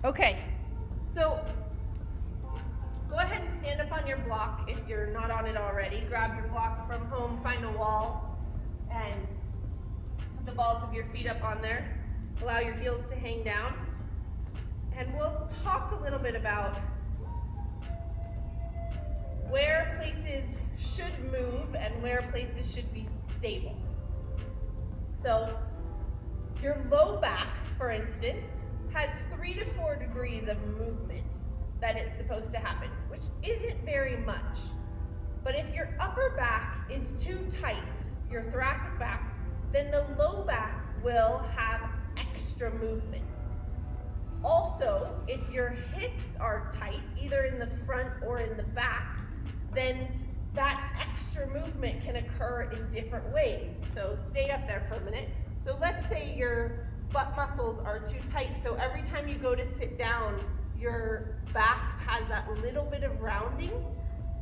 Okay, so go ahead and stand up on your block if you're not on it already. Grab your block from home, find a wall, and put the balls of your feet up on there. Allow your heels to hang down. And we'll talk a little bit about where places should move and where places should be stable. So your low back, for instance, has 3 to 4 degrees of movement that it's supposed to happen, which isn't very much. But if your upper back is too tight, your thoracic back, then the low back will have extra movement. Also, if your hips are tight, either in the front or in the back, then that extra movement can occur in different ways. So stay up there for a minute. So let's say your butt muscles are too tight, so every time you go to sit down, your back has that little bit of rounding.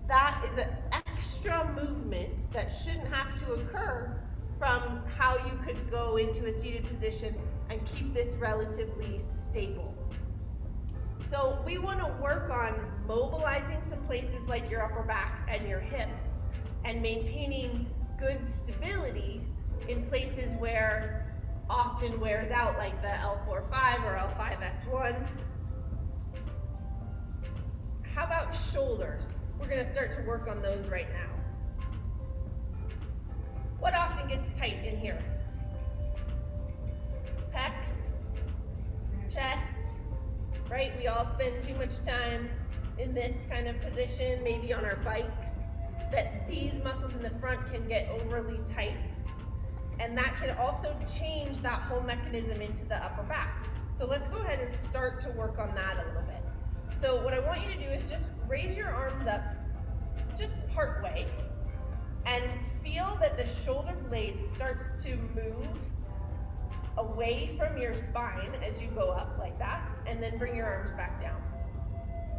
That is an extra movement that shouldn't have to occur from how you could go into a seated position and keep this relatively stable. So we want to work on mobilizing some places like your upper back and your hips and maintaining good stability in places where often wears out, like the L4-5 or L5-S1. How about shoulders? We're going to start to work on those right now. What often gets tight in here? Pecs, chest, right? We all spend too much time in this kind of position, maybe on our bikes, that these muscles in the front can get overly tight. And that can also change that whole mechanism into the upper back. So let's go ahead and start to work on that a little bit. So what I want you to do is just raise your arms up just part way and feel that the shoulder blade starts to move away from your spine as you go up like that, and then bring your arms back down.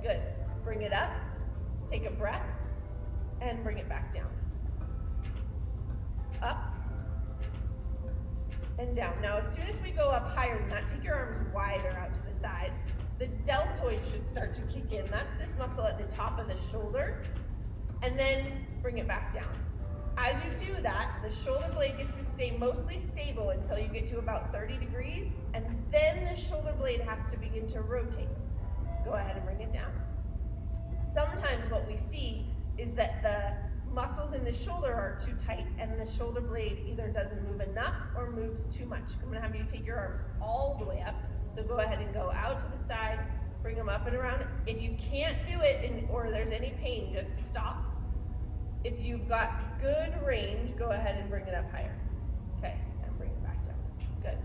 Good. Bring it up, take a breath, and bring it back down. Up and down. Now, as soon as we go up higher than that, take your arms wider out to the side. The deltoid should start to kick in. That's this muscle at the top of the shoulder. And then bring it back down. As you do that, the shoulder blade gets to stay mostly stable until you get to about 30 degrees, and then the shoulder blade has to begin to rotate. Go ahead and bring it down. Sometimes what we see is that the muscles in the shoulder are too tight and the shoulder blade either doesn't move enough or moves too much. I'm going to have you take your arms all the way up. So go ahead and go out to the side, bring them up and around. If you can't do it or there's any pain, just stop. If you've got good range, go ahead and bring it up higher. Okay, and bring it back down. Good.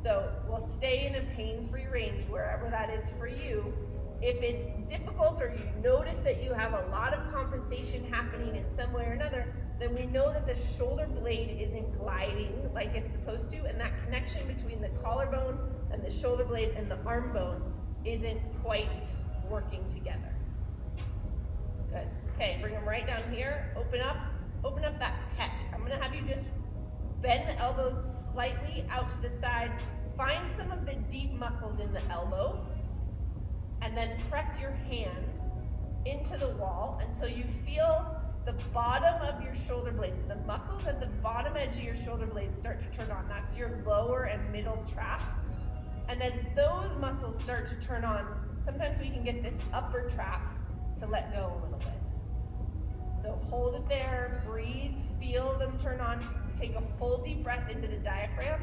So we'll stay in a pain-free range wherever that is for you. If it's difficult or you notice that you have a lot of compensation happening in some way or another, then we know that the shoulder blade isn't gliding like it's supposed to, and that connection between the collarbone and the shoulder blade and the arm bone isn't quite working together. Good. Okay, bring them right down here. Open up that pec. I'm going to have you just bend the elbows slightly out to the side. Find some of the deep muscles in the elbow, and then press your hand into the wall until you feel the bottom of your shoulder blades, the muscles at the bottom edge of your shoulder blades start to turn on. That's your lower and middle trap. And as those muscles start to turn on, sometimes we can get this upper trap to let go a little bit. So hold it there, breathe, feel them turn on. Take a full deep breath into the diaphragm.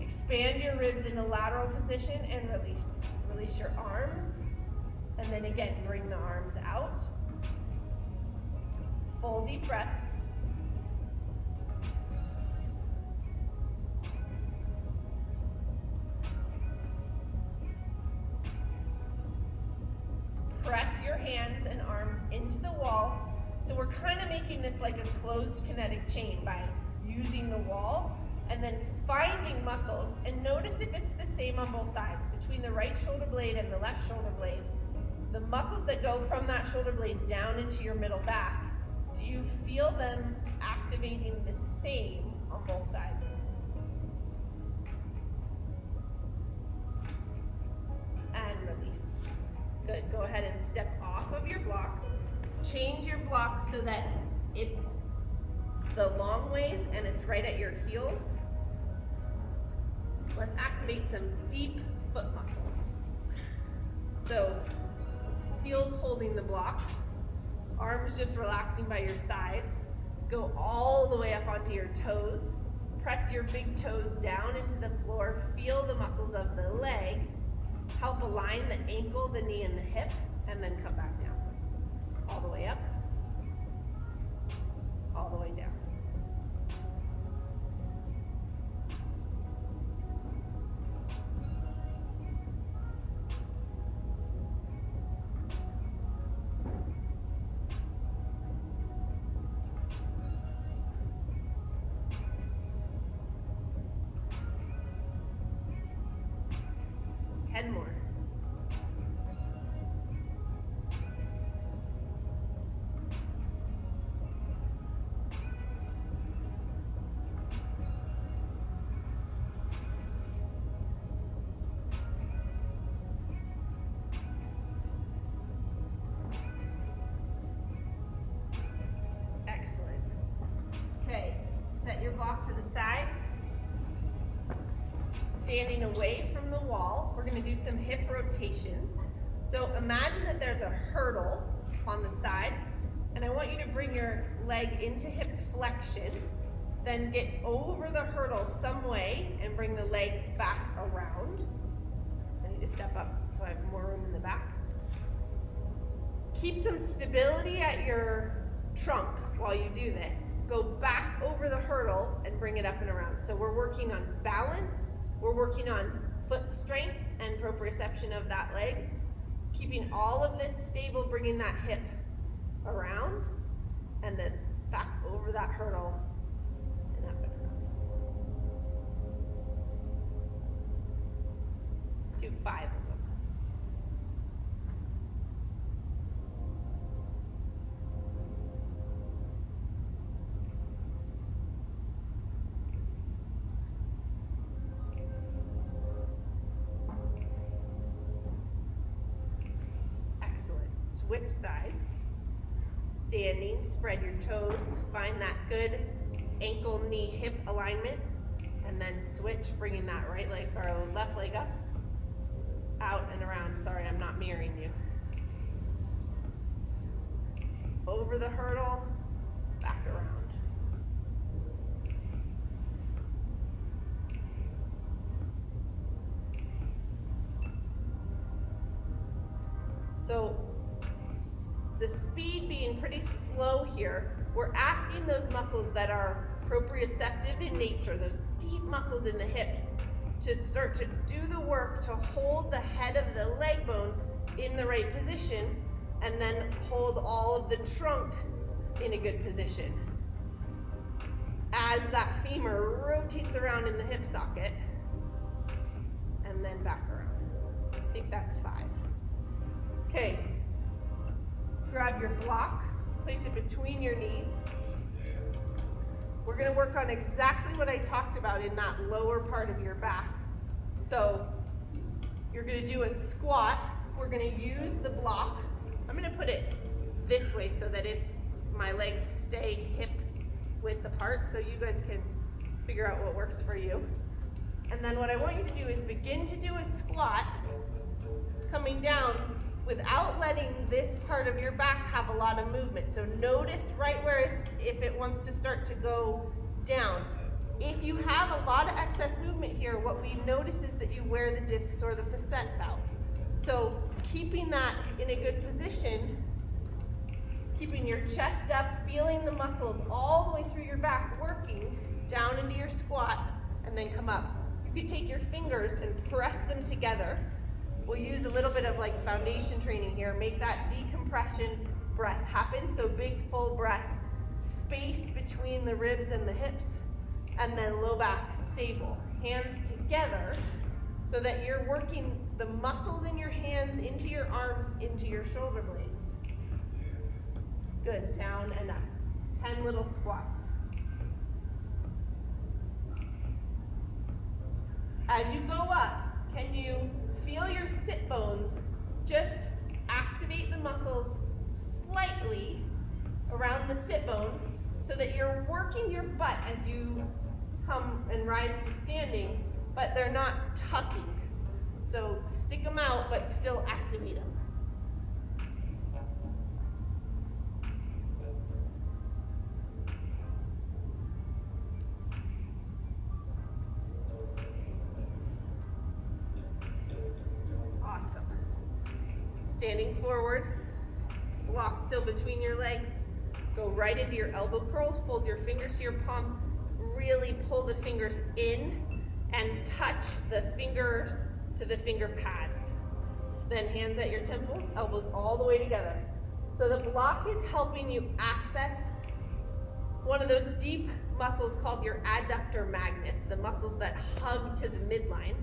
Expand your ribs in a lateral position and release. Release your arms, and then again, bring the arms out. Full deep breath. Press your hands and arms into the wall. So we're kind of making this like a closed kinetic chain by using the wall and then finding muscles, and notice if it's the same on both sides. Between the right shoulder blade and the left shoulder blade, the muscles that go from that shoulder blade down into your middle back, do you feel them activating the same on both sides? Good, go ahead and step off of your block. Change your block so that it's the long ways and it's right at your heels. Let's activate some deep foot muscles. So, heels holding the block, arms just relaxing by your sides. Go all the way up onto your toes. Press your big toes down into the floor. Feel the muscles of the leg. Help align the ankle, the knee, and the hip, and then come back down. All the way up, all the way down. More. Excellent. Okay, set your block to the side. Standing away from the wall, we're going to do some hip rotations. So imagine that there's a hurdle on the side, and I want you to bring your leg into hip flexion, then get over the hurdle some way and bring the leg back around. I need to step up so I have more room in the back. Keep some stability at your trunk while you do this. Go back over the hurdle and bring it up and around. So we're working on balance. We're working on foot strength and proprioception of that leg. Keeping all of this stable, bringing that hip around, and then back over that hurdle and up and around. Let's do 5 of them. Switch sides. Standing, spread your toes, find that good ankle, knee, hip alignment, and then switch, bringing that right leg or left leg up, out and around. Sorry, I'm not mirroring you. Over the hurdle, back around. So the speed being pretty slow here, we're asking those muscles that are proprioceptive in nature, those deep muscles in the hips, to start to do the work to hold the head of the leg bone in the right position, and then hold all of the trunk in a good position. As that femur rotates around in the hip socket, and then back around. I think that's 5. Okay. Grab your block, place it between your knees. We're going to work on exactly what I talked about in that lower part of your back. So you're going to do a squat. We're going to use the block. I'm going to put it this way so that my legs stay hip width apart, so you guys can figure out what works for you. And then what I want you to do is begin to do a squat, coming down without letting this part of your back have a lot of movement. So notice right where if it wants to start to go down. If you have a lot of excess movement here, what we notice is that you wear the discs or the facets out. So keeping that in a good position, keeping your chest up, feeling the muscles all the way through your back, working down into your squat, and then come up. You could take your fingers and press them together. We'll use a little bit of like foundation training here. Make that decompression breath happen. So big full breath, space between the ribs and the hips, and then low back stable. Hands together so that you're working the muscles in your hands into your arms, into your shoulder blades. Good, down and up. 10 little squats. As you go up, can you feel your sit bones just activate the muscles slightly around the sit bone so that you're working your butt as you come and rise to standing, but they're not tucking. So stick them out, but still activate them. Awesome. Standing forward, block still between your legs. Go right into your elbow curls, fold your fingers to your palms, really pull the fingers in and touch the fingers to the finger pads. Then hands at your temples, elbows all the way together. So the block is helping you access one of those deep muscles called your adductor magnus, the muscles that hug to the midline.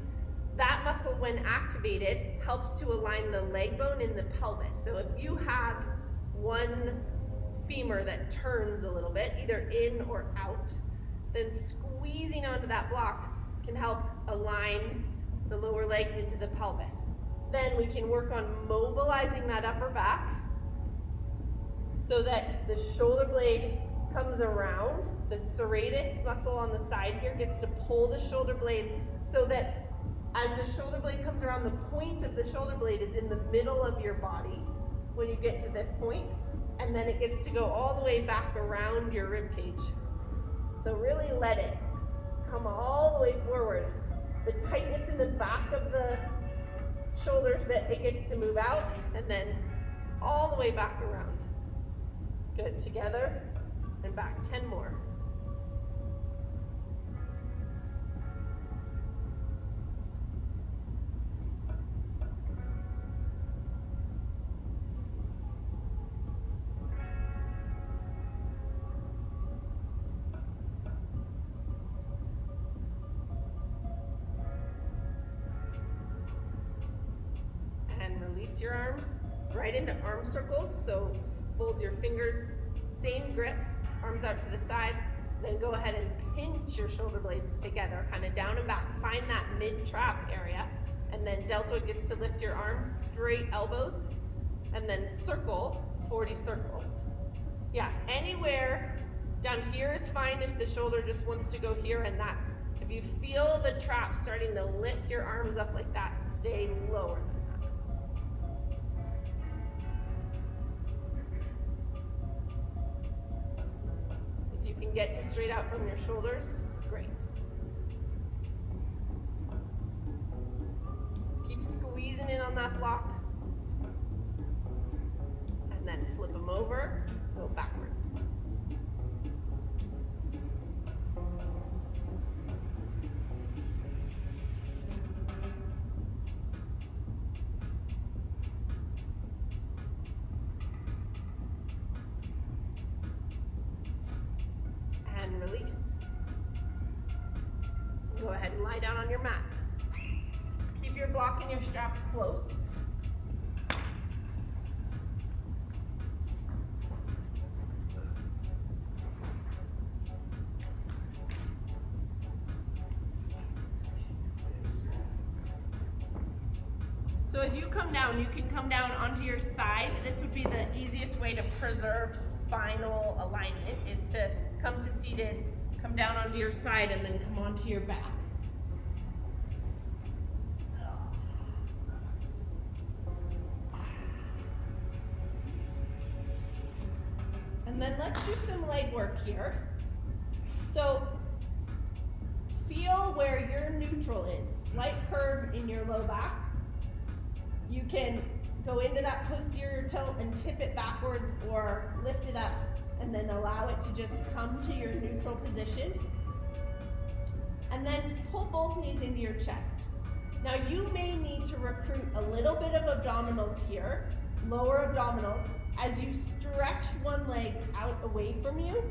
That muscle, when activated, helps to align the leg bone in the pelvis. So if you have one femur that turns a little bit, either in or out, then squeezing onto that block can help align the lower legs into the pelvis. Then we can work on mobilizing that upper back so that the shoulder blade comes around. The serratus muscle on the side here gets to pull the shoulder blade so that as the shoulder blade comes around, the point of the shoulder blade is in the middle of your body when you get to this point, and then it gets to go all the way back around your rib cage. So really let it come all the way forward. The tightness in the back of the shoulders that it gets to move out, and then all the way back around. Good, together and back, 10 more. Release your arms right into arm circles. So fold your fingers, same grip, arms out to the side. Then go ahead and pinch your shoulder blades together, kind of down and back. Find that mid-trap area. And then deltoid gets to lift your arms, straight elbows, and then circle 40 circles. Yeah, anywhere down here is fine if the shoulder just wants to go here, and that's, if you feel the trap starting to lift your arms up like that, stay lower than that. Can get to straight out from your shoulders, great. Keep squeezing in on that block. And then flip them over, go backwards. Release. Go ahead and lie down on your mat. Keep your block and your strap close. So as you come down, you can come down onto your side. This would be the easiest way to preserve spinal alignment, is to come to seated, come down onto your side, and then come onto your back. And then let's do some leg work here. So feel where your neutral is. Slight curve in your low back. You can go into that posterior tilt and tip it backwards, or lift it up and then allow it to just come to your neutral position. And then pull both knees into your chest. Now you may need to recruit a little bit of abdominals here, lower abdominals, as you stretch one leg out away from you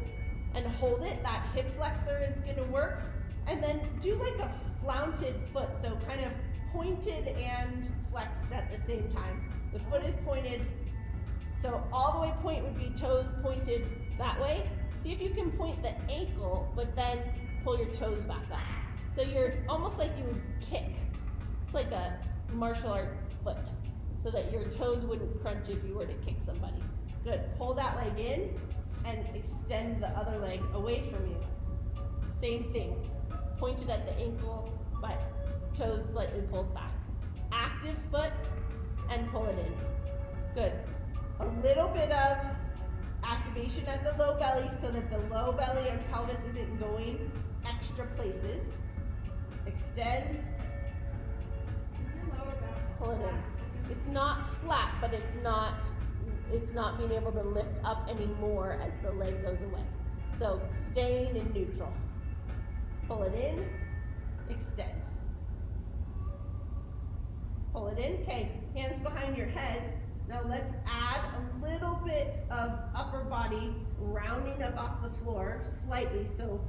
and hold it. That hip flexor is gonna work. And then do like a flaunted foot, so kind of pointed and flexed at the same time. The foot is pointed, so all the way point would be toes pointed that way. See if you can point the ankle, but then pull your toes back up. So you're almost like you would kick. It's like a martial art foot. so that your toes wouldn't crunch if you were to kick somebody. Good, pull that leg in and extend the other leg away from you. Same thing, pointed at the ankle, but toes slightly pulled back. Active foot and pull it in. Good. A little bit of activation at the low belly so that the low belly and pelvis isn't going extra places. Extend. Is your lower back Pull it flat? in. It's not flat, but it's not being able to lift up anymore as the leg goes away. So staying in neutral. Pull it in, extend. Pull it in, okay, hands behind your head. Now let's add a little bit of upper body rounding up off the floor slightly, so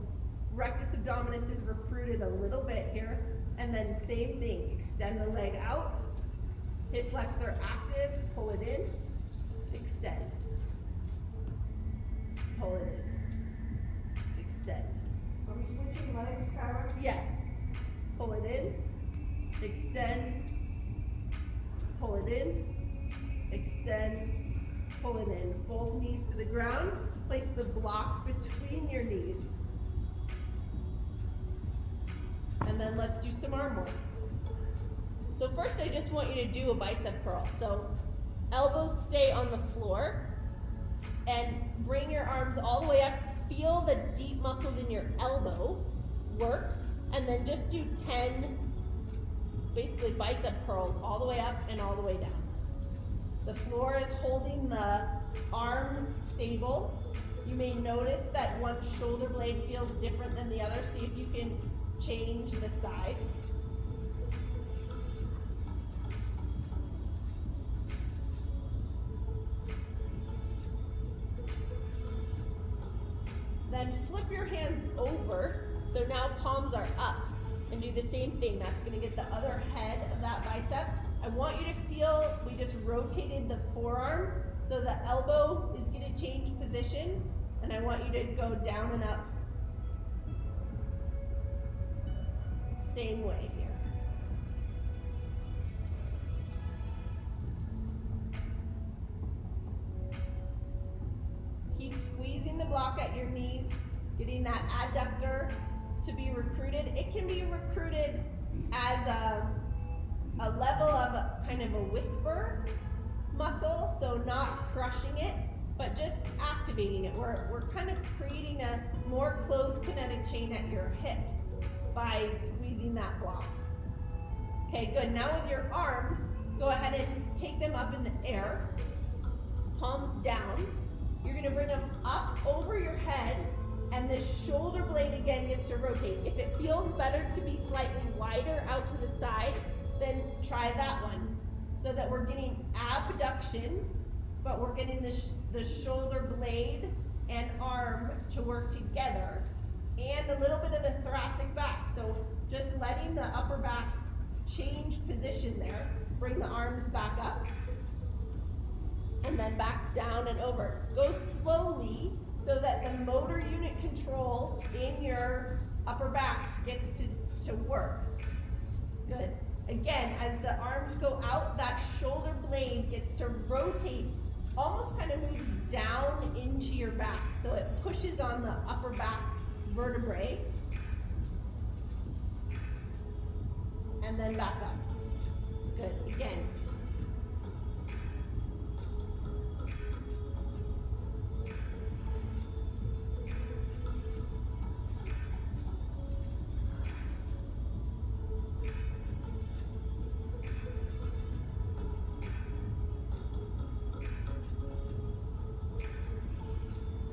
rectus abdominis is recruited a little bit here, and then same thing, extend the leg out, hip flexor active, pull it in, extend, pull it in, extend. Are we switching legs, Kyra? Yes, pull it in, extend, pull it in, extend, pull it in. Both knees to the ground. Place the block between your knees. And then let's do some arm work. So first I just want you to do a bicep curl. So elbows stay on the floor and bring your arms all the way up. Feel the deep muscles in your elbow work, and then just do 10 basically bicep curls all the way up and all the way down. The floor is holding the arm stable. You may notice that one shoulder blade feels different than the other. See if you can change the side. Then flip your hands over, so now palms are up, and do the same thing. That's going to get the other head of that bicep. I want you to feel we just rotated the forearm, so the elbow is going to change position, and I want you to go down and up. Same way here. Keep squeezing the block at your knees, getting that adductor to be recruited. It can be recruited as a level of kind of a whisper muscle, so not crushing it, but just activating it. We're kind of creating a more closed kinetic chain at your hips by squeezing that block. Okay, good. Now with your arms, go ahead and take them up in the air, palms down. You're going to bring them up over your head, and the shoulder blade again gets to rotate. If it feels better to be slightly wider out to the side, then try that one, so that we're getting abduction, but we're getting the shoulder blade and arm to work together, and a little bit of the thoracic back. So just letting the upper back change position there. Bring the arms back up, and then back down and over. Go slowly so that the motor unit control in your upper back gets to work. Good. Again, as the arms go out, that shoulder blade gets to rotate, almost kind of moves down into your back. So it pushes on the upper back vertebrae. And then back up. Good. Again.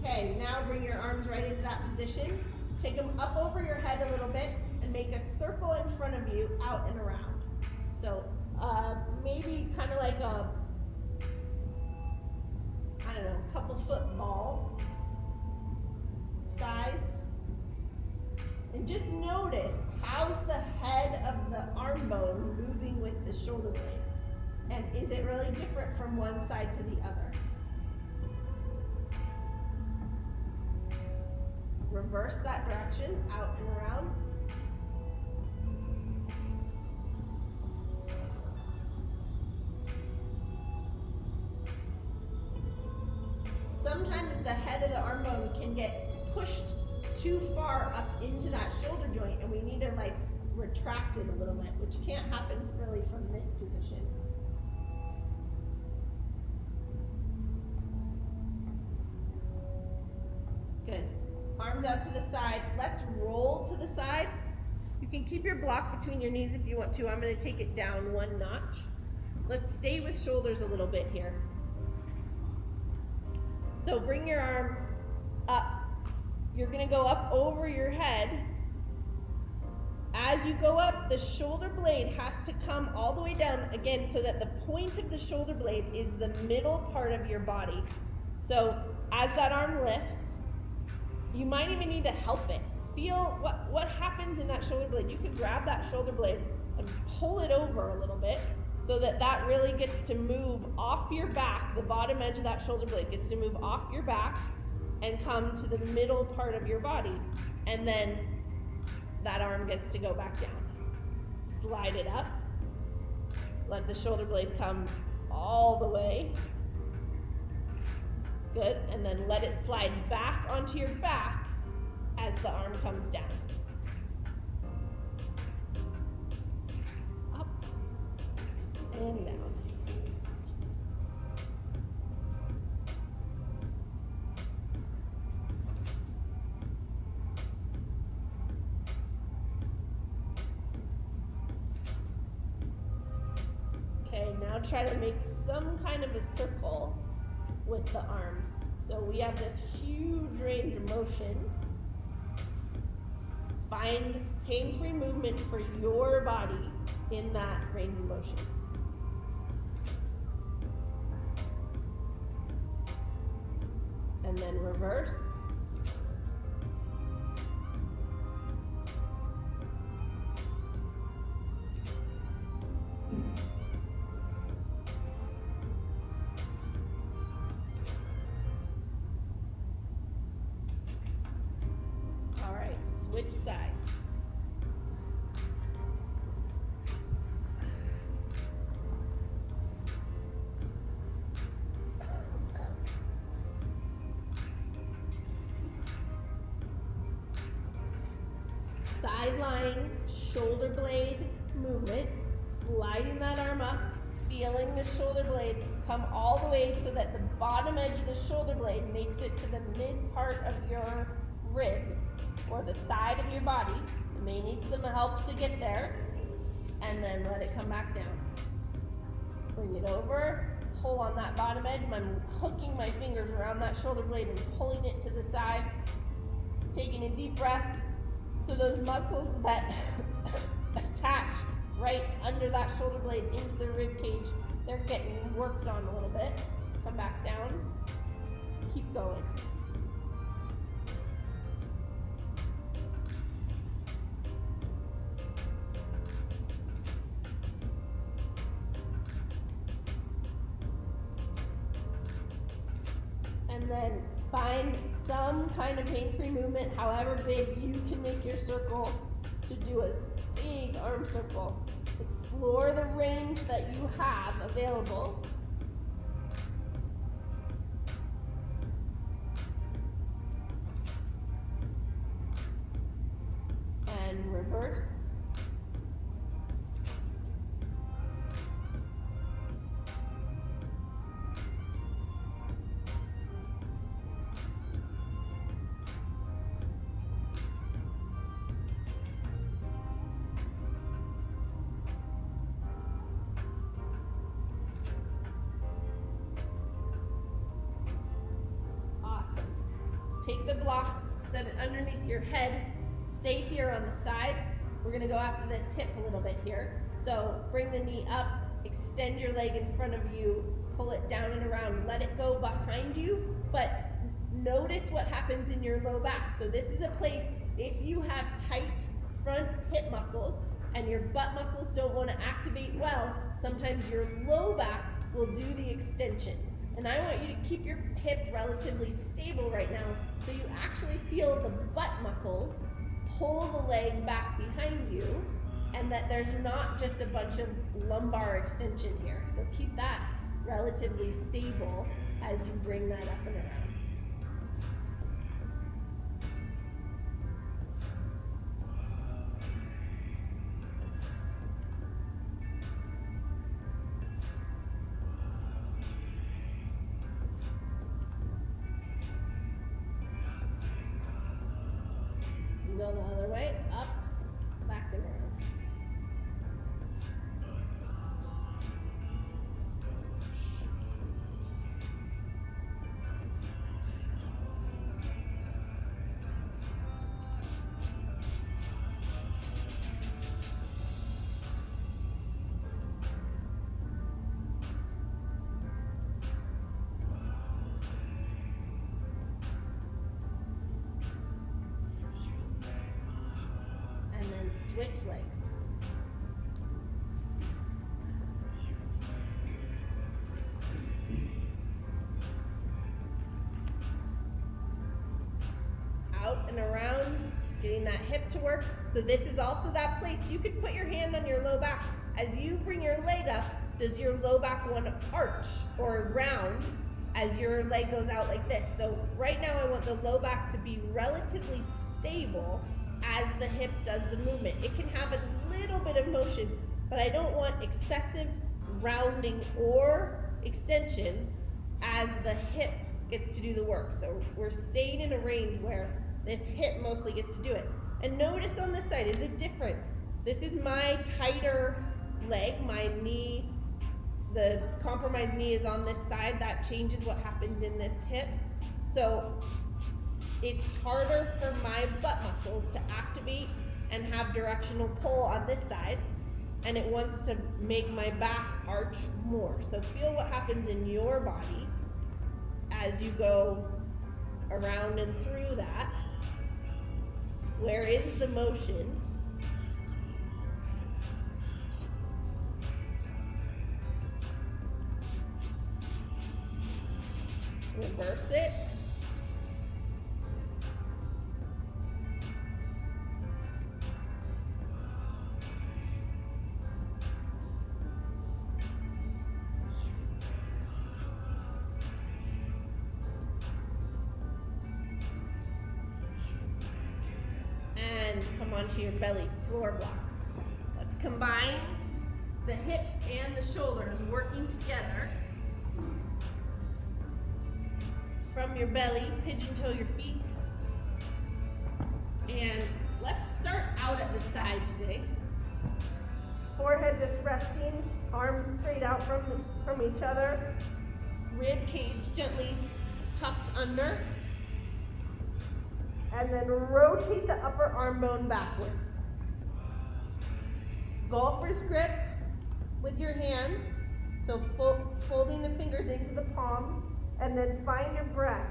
Okay, now bring your arms right into that position. Take them up over your head a little bit and make a circle in front of you, out and around. So maybe kind of like a, I don't know, couple foot ball size. And just notice, how's the head of the arm bone moving with the shoulder blade? And is it really different from one side to the other? Reverse that direction, out and around. sometimes the head of the arm bone can get pushed too far up into that shoulder joint, and we need to like retract it a little bit, which can't happen really from this position. Good. Arms out to the side. Let's roll to the side. You can keep your block between your knees if you want to. I'm going to take it down one notch. Let's stay with shoulders a little bit here. So bring your arm up. You're going to go up over your head. As you go up, the shoulder blade has to come all the way down again so that the point of the shoulder blade is the middle part of your body. So as that arm lifts, you might even need to help it. Feel what happens in that shoulder blade. You could grab that shoulder blade and pull it over a little bit so that that really gets to move off your back. The bottom edge of that shoulder blade gets to move off your back and come to the middle part of your body. And then that arm gets to go back down. Slide it up. Let the shoulder blade come all the way. Good, and then let it slide back onto your back as the arm comes down. Up and down. Okay, now try to make some kind of a circle with the arm. So we have this huge range of motion. Find pain-free movement for your body in that range of motion. And then reverse. Which side? Sideline shoulder blade movement, sliding that arm up, feeling the shoulder blade come all the way so that the bottom edge of the shoulder blade makes it to the mid part of your ribs or the side of your body. You may need some help to get there, and then let it come back down. Bring it over, pull on that bottom edge. I'm hooking my fingers around that shoulder blade and pulling it to the side. Taking a deep breath so those muscles that attach right under that shoulder blade into the rib cage, they're getting worked on a little bit. Come back down, keep going. And then find some kind of pain-free movement, however big you can make your circle, to do a big arm circle. Explore the range that you have available. And reverse. Take the block, set it underneath your head, stay here on the side. We're gonna go after this hip a little bit here. So bring the knee up, extend your leg in front of you, pull it down and around, let it go behind you, but notice what happens in your low back. So this is a place, if you have tight front hip muscles and your butt muscles don't wanna activate well, sometimes your low back will do the extension. And I want you to keep your hip relatively stable right now so you actually feel the butt muscles pull the leg back behind you and that there's not just a bunch of lumbar extension here. So keep that relatively stable as you bring that up and around. Go the other way, up, back and around. And then switch legs. Out and around, getting that hip to work. So this is also that place. You could put your hand on your low back. As you bring your leg up, does your low back want to arch or round as your leg goes out like this? So right now I want the low back to be relatively stable as the hip does the movement. It can have a little bit of motion, but I don't want excessive rounding or extension as the hip gets to do the work. So we're staying in a range where this hip mostly gets to do it. And notice on this side, is it different? This is my tighter leg, my knee, the compromised knee is on this side. That changes what happens in this hip. So it's harder for my butt muscles to activate and have directional pull on this side, and it wants to make my back arch more. So feel what happens in your body as you go around and through that. Where is the motion? Reverse it. And come onto your belly floor block. Let's combine the hips and the shoulders working together. From your belly, pigeon toe your feet. And let's start out at the side today. Forehead just resting, arms straight out from each other. Rib cage gently tucked under. And then rotate the upper arm bone backwards. Golfer's grip with your hands. So folding the fingers into the palm. And then find your breath.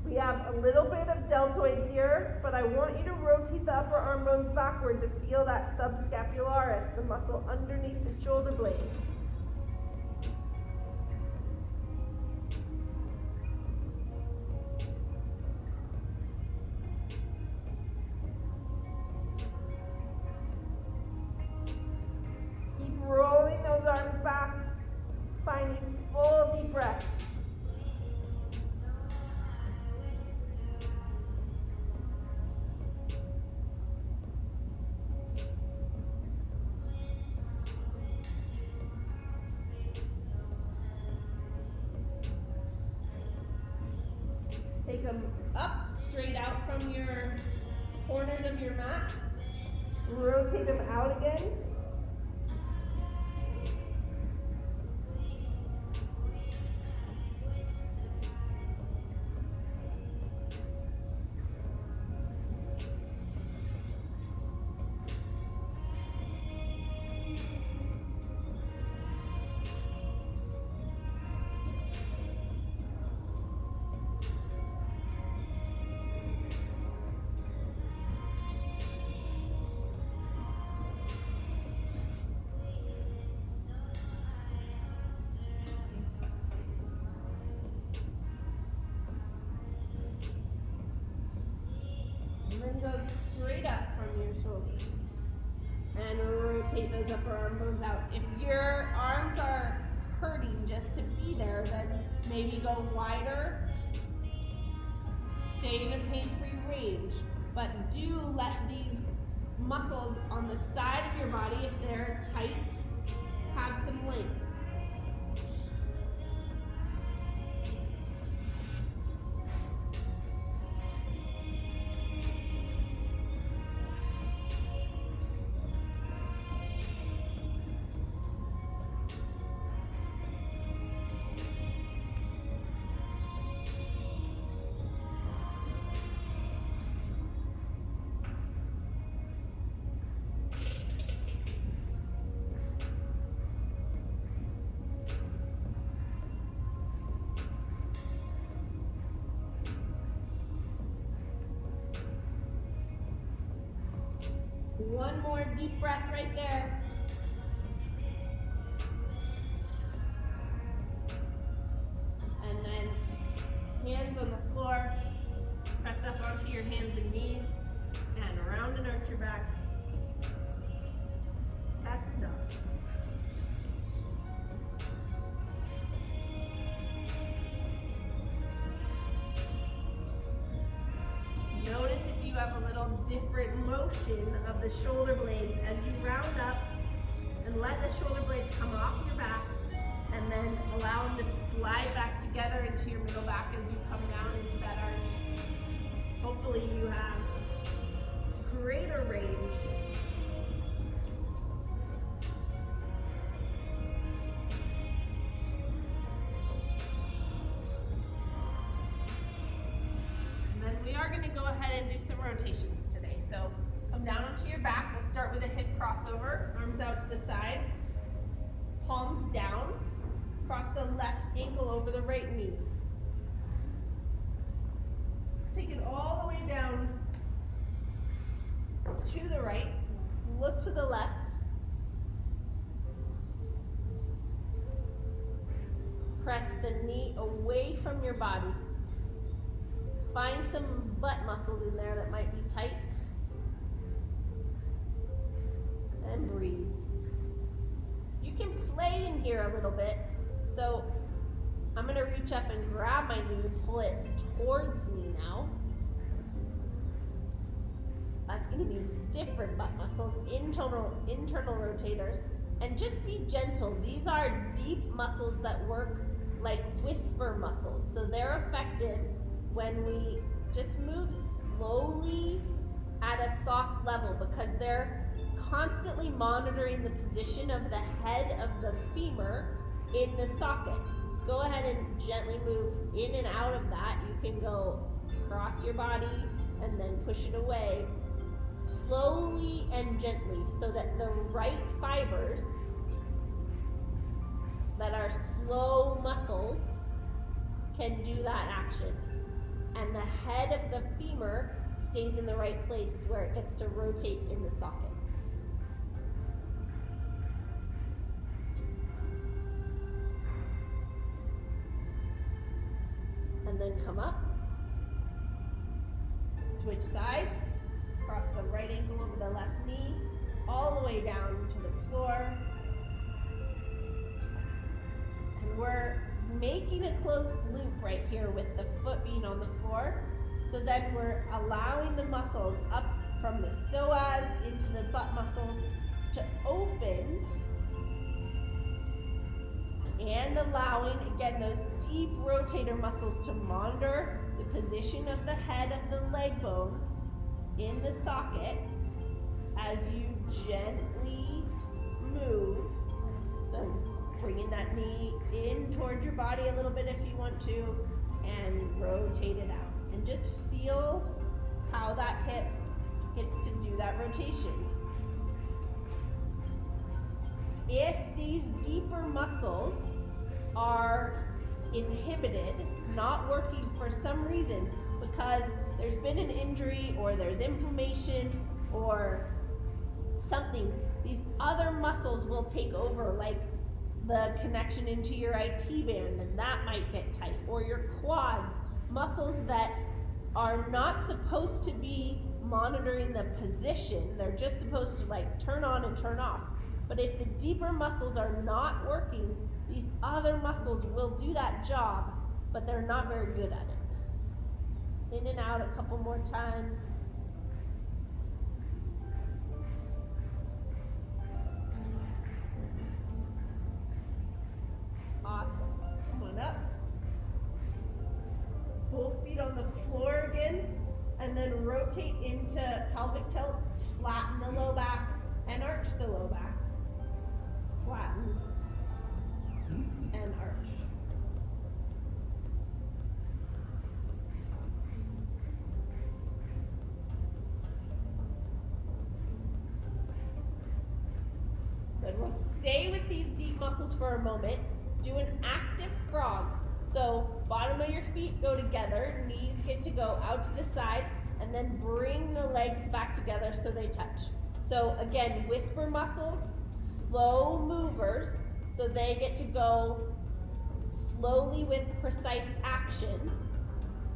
We have a little bit of deltoid here, but I want you to rotate the upper arm bones backward to feel that subscapularis, the muscle underneath the shoulder blade. Rolling those arms back, finding full deep breath. Take them up, straight out from your corners of your mat. Rotate them out again. And then go straight up from your shoulders. And rotate those upper arm bones out. If your arms are hurting just to be there, then maybe go wider. Stay in a pain-free range. But do let these muscles on the side of your body, if they're tight, have some length. One more deep breath right there. And then hands on the floor. Press up onto your hands and knees. And around and arch your back. That's enough. Notice if you have a little different motion of the shoulder blades as you round up, and let the shoulder blades come off your back, and then allow them to slide back together into your middle back as you come down into that arch. Hopefully you have greater range. Rotations today. So come down onto your back. We'll start with a hip crossover, arms out to the side, palms down, cross the left ankle over the right knee. Take it all the way down to the right, look to the left. Press the knee away from your body. Find some butt muscles in there that might be tight. And breathe. You can play in here a little bit. So I'm going to reach up and grab my knee and pull it towards me now. That's going to be different butt muscles, internal rotators. And just be gentle. These are deep muscles that work like whisper muscles. So they're affected when we just move slowly at a soft level, because they're constantly monitoring the position of the head of the femur in the socket. Go ahead and gently move in and out of that. You can go across your body and then push it away slowly and gently, so that the right fibers that are slow muscles can do that action. And the head of the femur stays in the right place where it gets to rotate in the socket. And then come up, switch sides, cross the right ankle over the left knee, all the way down to the floor. And we're making a closed loop right here with the foot being on the floor. So then we're allowing the muscles up from the psoas into the butt muscles to open, and allowing, again, those deep rotator muscles to monitor the position of the head of the leg bone in the socket as you gently move. So bringing that knee in towards your body a little bit if you want to, and rotate it out. And just feel how that hip gets to do that rotation. If these deeper muscles are inhibited, not working for some reason, because there's been an injury or there's inflammation or something, these other muscles will take over, like the connection into your IT band, and that might get tight, or your quads, muscles that are not supposed to be monitoring the position. They're just supposed to like turn on and turn off. But if the deeper muscles are not working, these other muscles will do that job, but they're not very good at it. In and out a couple more times. Awesome. Come on up. Both feet on the floor again, and then rotate into pelvic tilts. Flatten the low back and arch the low back. Flatten and arch. Good. We'll stay with these deep muscles for a moment. Do an active frog. So bottom of your feet go together, knees get to go out to the side, and then bring the legs back together so they touch. So again, whisper muscles, slow movers, so they get to go slowly with precise action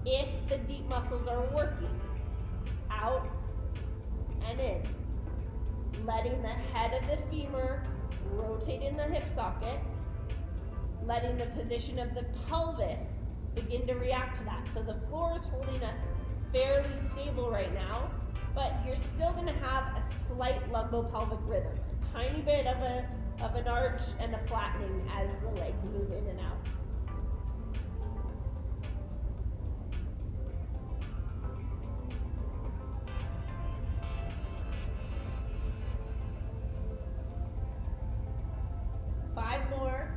if the deep muscles are working. Out and in. Letting the head of the femur rotate in the hip socket. Letting the position of the pelvis begin to react to that. So the floor is holding us fairly stable right now, but you're still going to have a slight lumbopelvic rhythm, a tiny bit of an arch and a flattening as the legs move in and out. Five more.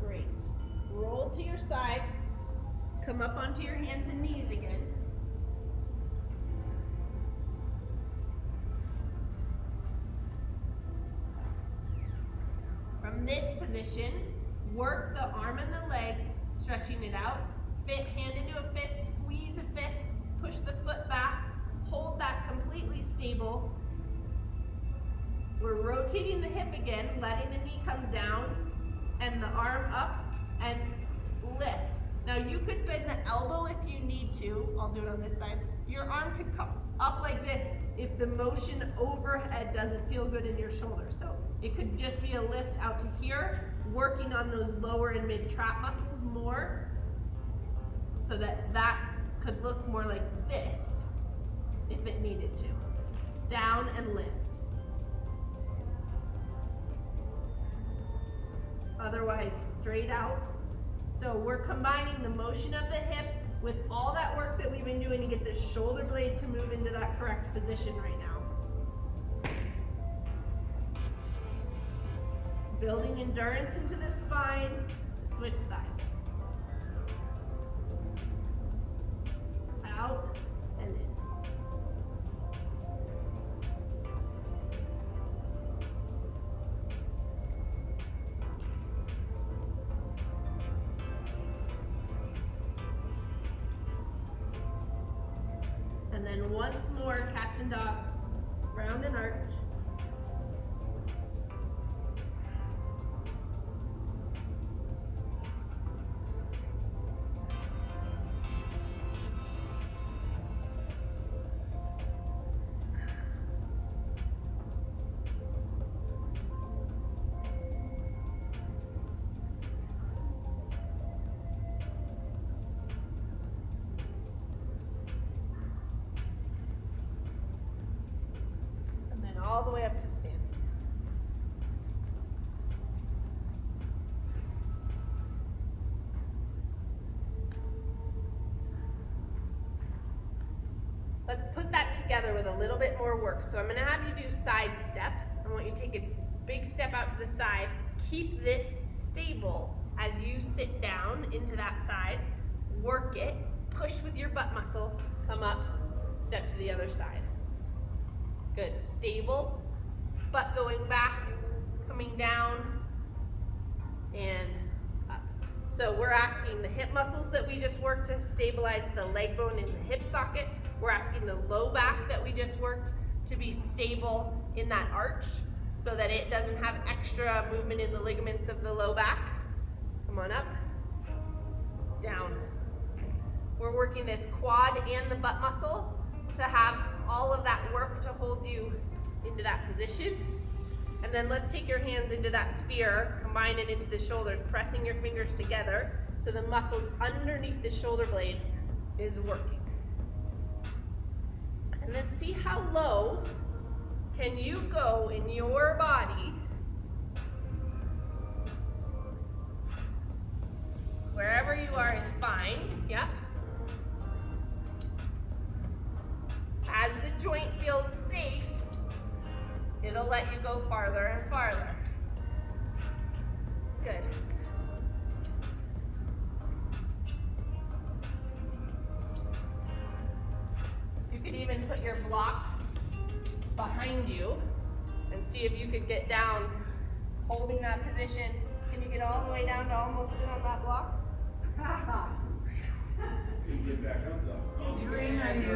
Great. Roll to your side. Come up onto your hands and knees again. From this position, work the arm and the leg, stretching it out. Fit hand into a fist, squeeze a fist, push the foot back, hold that completely stable. We're rotating the hip again, letting the knee come down and the arm up and lift. Now you could bend the elbow if you need to. I'll do it on this side. Your arm could come up like this if the motion overhead doesn't feel good in your shoulder. So it could just be a lift out to here, working on those lower and mid trap muscles more, so that could look more like this if it needed to. Down and lift. Otherwise, straight out. So we're combining the motion of the hip with all that work that we've been doing to get the shoulder blade to move into that correct position right now. Building endurance into the spine, switch sides. Out and in. And then once more, cats and dogs, round and arch. All the way up to stand. Let's put that together with a little bit more work. So I'm going to have you do side steps. I want you to take a big step out to the side. Keep this stable as you sit down into that side. Work it. Push with your butt muscle. Come up. Step to the other side. Good. Stable. Butt going back, coming down, and up. So we're asking the hip muscles that we just worked to stabilize the leg bone in the hip socket. We're asking the low back that we just worked to be stable in that arch so that it doesn't have extra movement in the ligaments of the low back. Come on up, down. We're working this quad and the butt muscle to have all of that work to hold you into that position. And then let's take your hands into that sphere, combine it into the shoulders, pressing your fingers together so the muscles underneath the shoulder blade is working. And then see how low can you go in your body. Wherever you are is fine, yep. As the joint feels safe, it'll let you go farther and farther. Good. You could even put your block behind you and see if you could get down holding that position. Can you get all the way down to almost sit on that block? Can you get back up though? Dreamer, you.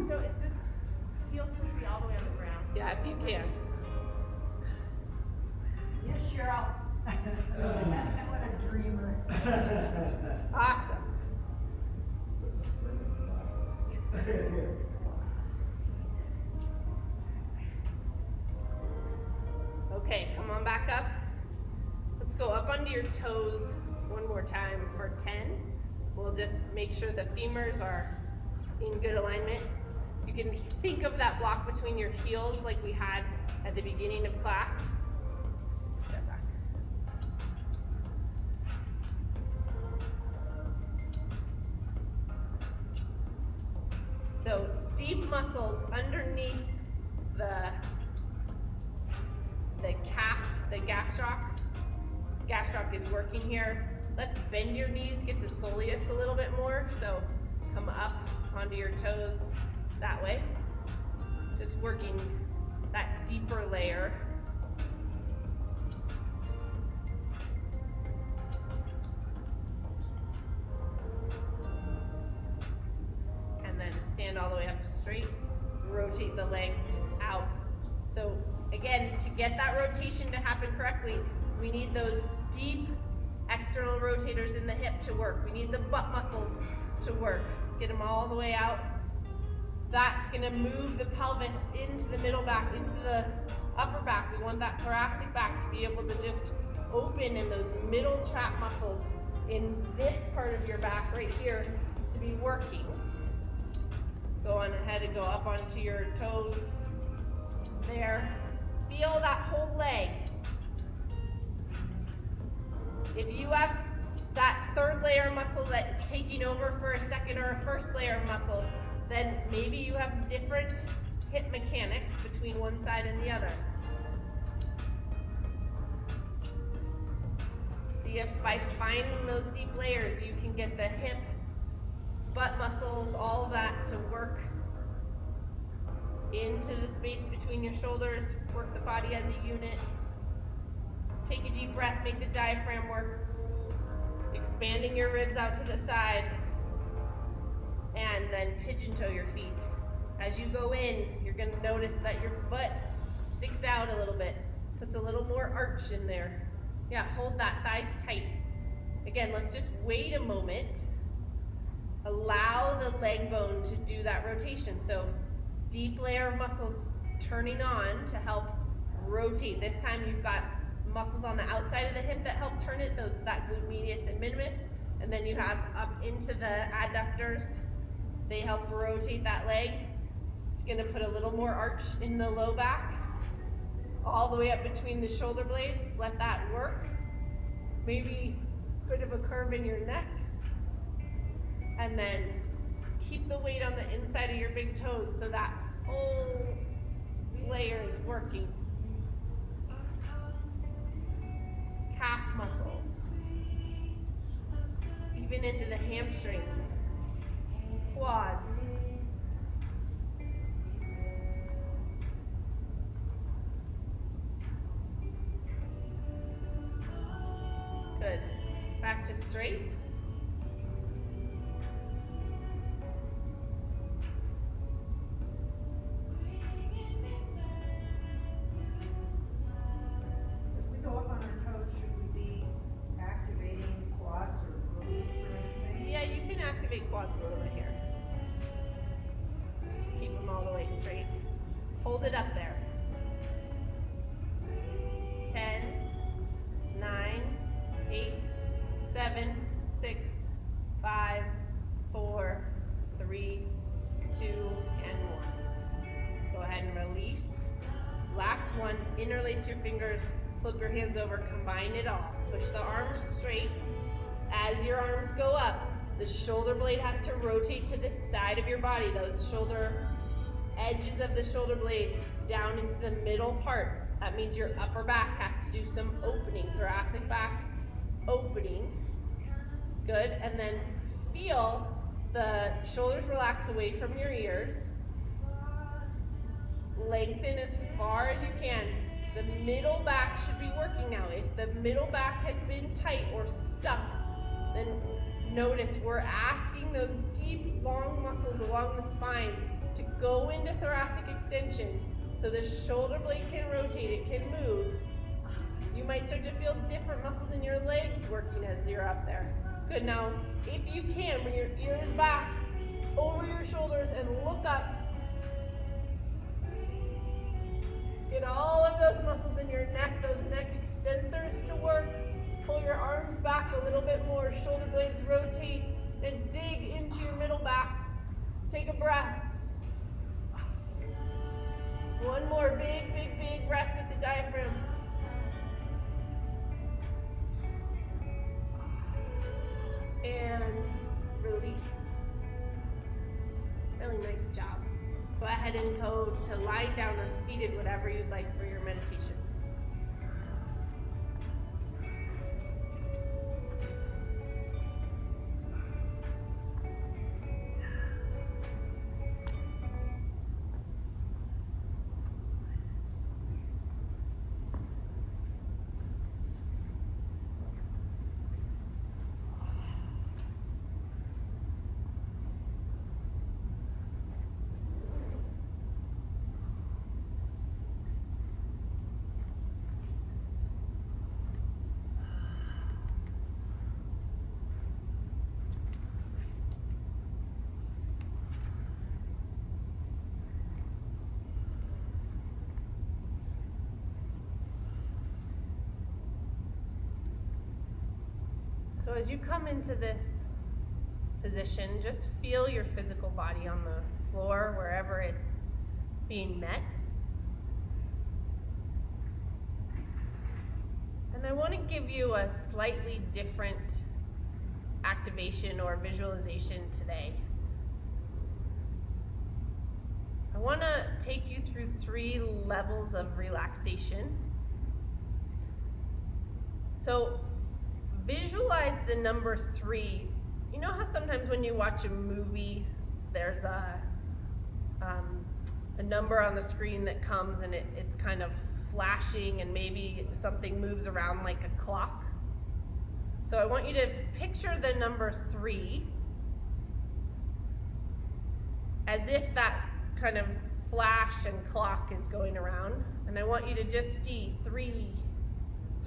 So is this heel supposed to be all the way on the ground? Yeah, if you can. Yes, Cheryl. What a dreamer. Awesome. Okay, come on back up. Let's go up onto your toes one more time for 10. We'll just make sure the femurs are in good alignment. You can think of that block between your heels like we had at the beginning of class. Step back. So deep muscles underneath the calf, the gastroc. Gastroc is working here. Let's bend your knees, get the soleus a little bit more. So come up onto your toes that way. Just working that deeper layer. And then stand all the way up to straight. Rotate the legs out. So again, to get that rotation to happen correctly, we need those deep external rotators in the hip to work. We need the butt muscles to work. Get them all the way out. That's gonna move the pelvis into the middle back, into the upper back. We want that thoracic back to be able to just open and those middle trap muscles in this part of your back right here to be working. Go on ahead and go up onto your toes there. Feel that whole leg. If you have that third layer muscle that's taking over for a second or a first layer of muscles, then maybe you have different hip mechanics between one side and the other. See if by finding those deep layers, you can get the hip, butt muscles, all of that to work into the space between your shoulders, work the body as a unit. Take a deep breath, make the diaphragm work, expanding your ribs out to the side, and then pigeon toe your feet. As you go in, you're gonna notice that your butt sticks out a little bit, puts a little more arch in there. Yeah, hold that thighs tight. Again, let's just wait a moment. Allow the leg bone to do that rotation. So deep layer of muscles turning on to help rotate. This time you've got muscles on the outside of the hip that help turn it, that glute medius and minimus, and then you have up into the adductors. They help rotate that leg. It's gonna put a little more arch in the low back, all the way up between the shoulder blades. Let that work. Maybe a bit of a curve in your neck. And then keep the weight on the inside of your big toes so that full layer is working. Calf muscles, even into the hamstrings, quads. Good. Back to straight. quads a little bit here. Keep them all the way straight. Hold it up there. 10, 9, 8, 7, 6, 5, 4, 3, 2, and 1. Go ahead and release. Last one, interlace your fingers, flip your hands over, combine it all. Push the arms straight. As your arms go up, the shoulder blade has to rotate to the side of your body. Those shoulder edges of the shoulder blade down into the middle part. That means your upper back has to do some opening, thoracic back opening. Good, and then feel the shoulders relax away from your ears. Lengthen as far as you can. The middle back should be working now. If the middle back has been tight or stuck, then notice we're asking those deep, long muscles along the spine to go into thoracic extension so the shoulder blade can rotate, it can move. You might start to feel different muscles in your legs working as you're up there. Good, now if you can, bring your ears back over your shoulders and look up. Get all of those muscles in your neck, those neck extensors to work. Pull your arms back a little bit more, shoulder blades rotate, and dig into your middle back. Take a breath. One more big, big, big breath with the diaphragm. And release. Really nice job. Go ahead and go to lying down or seated, whatever you'd like for your meditation. So as you come into this position, just feel your physical body on the floor, wherever it's being met. And I want to give you a slightly different activation or visualization today. I want to take you through 3 levels of relaxation. So visualize the number 3. You know how sometimes when you watch a movie, there's a number on the screen that comes and it's kind of flashing and maybe something moves around like a clock? So I want you to picture the number 3 as if that kind of flash and clock is going around. And I want you to just see 3,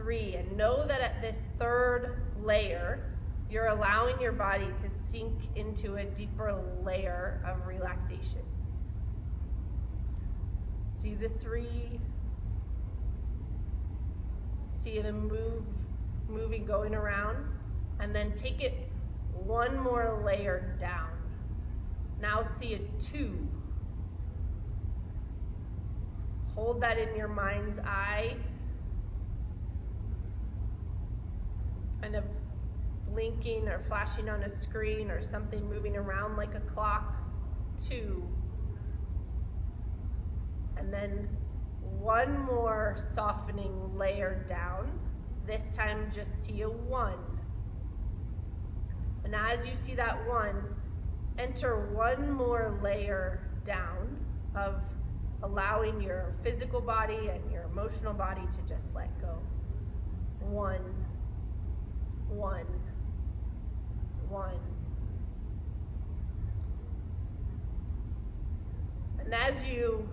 and know that at this 3rd layer, you're allowing your body to sink into a deeper layer of relaxation. See the 3, see them moving, going around, and then take it 1 more layer down. Now see a 2. Hold that in your mind's eye. Kind of blinking or flashing on a screen or something moving around like a clock. 2. And then 1 more softening layer down. This time just see a 1. And as you see that 1, enter 1 more layer down of allowing your physical body and your emotional body to just let go. 1, 1, 1. And as you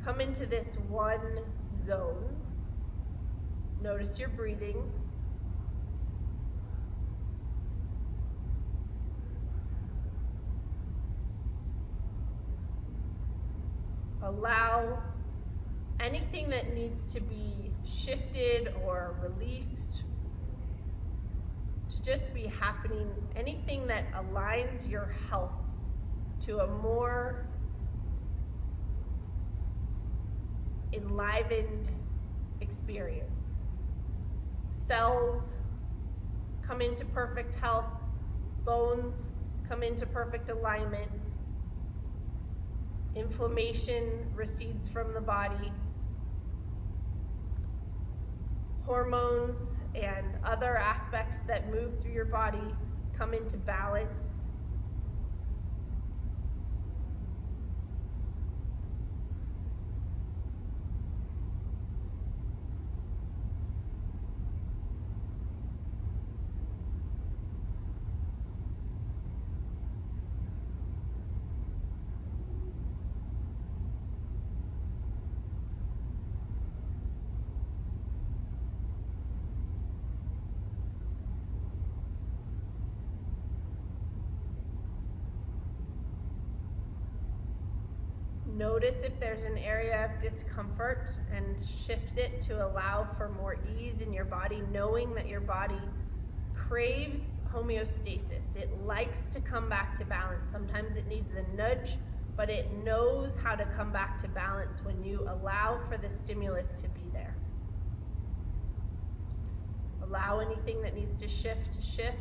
come into this 1 zone, notice your breathing. allow anything that needs to be shifted or released to just be happening, anything that aligns your health to a more enlivened experience. Cells come into perfect health, bones come into perfect alignment, inflammation recedes from the body, hormones and other aspects that move through your body come into balance. Notice if there's an area of discomfort and shift it to allow for more ease in your body, knowing that your body craves homeostasis. It likes to come back to balance. Sometimes it needs a nudge, but it knows how to come back to balance when you allow for the stimulus to be there. Allow anything that needs to shift to shift.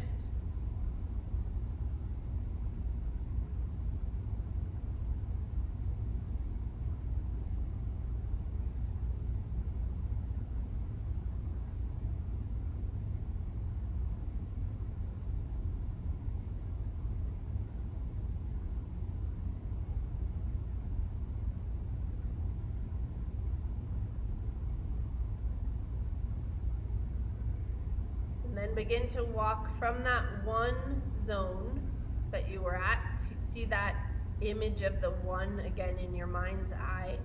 Then begin to walk from that one zone that you were at. See that image of the one again in your mind's eye.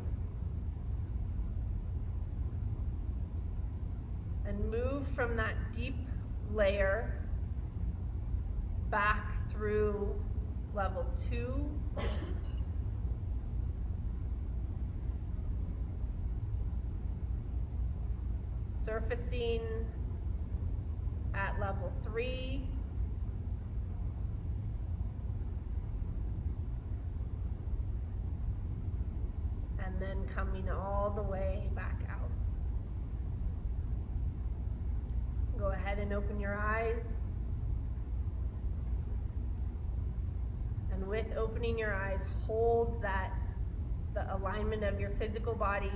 And move from that deep layer back through level 2. Surfacing at level 3. And then coming all the way back out. Go ahead and open your eyes. And with opening your eyes, hold that the alignment of your physical body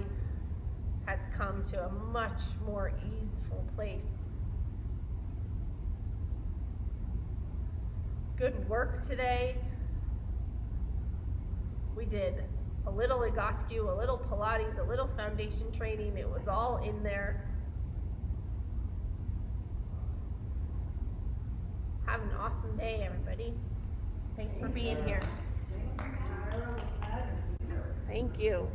has come to a much more easeful place. Good work today. We did a little Egoscue, a little Pilates, a little foundation training. It was all in there. Have an awesome day, everybody. Thanks for being here. Thank you.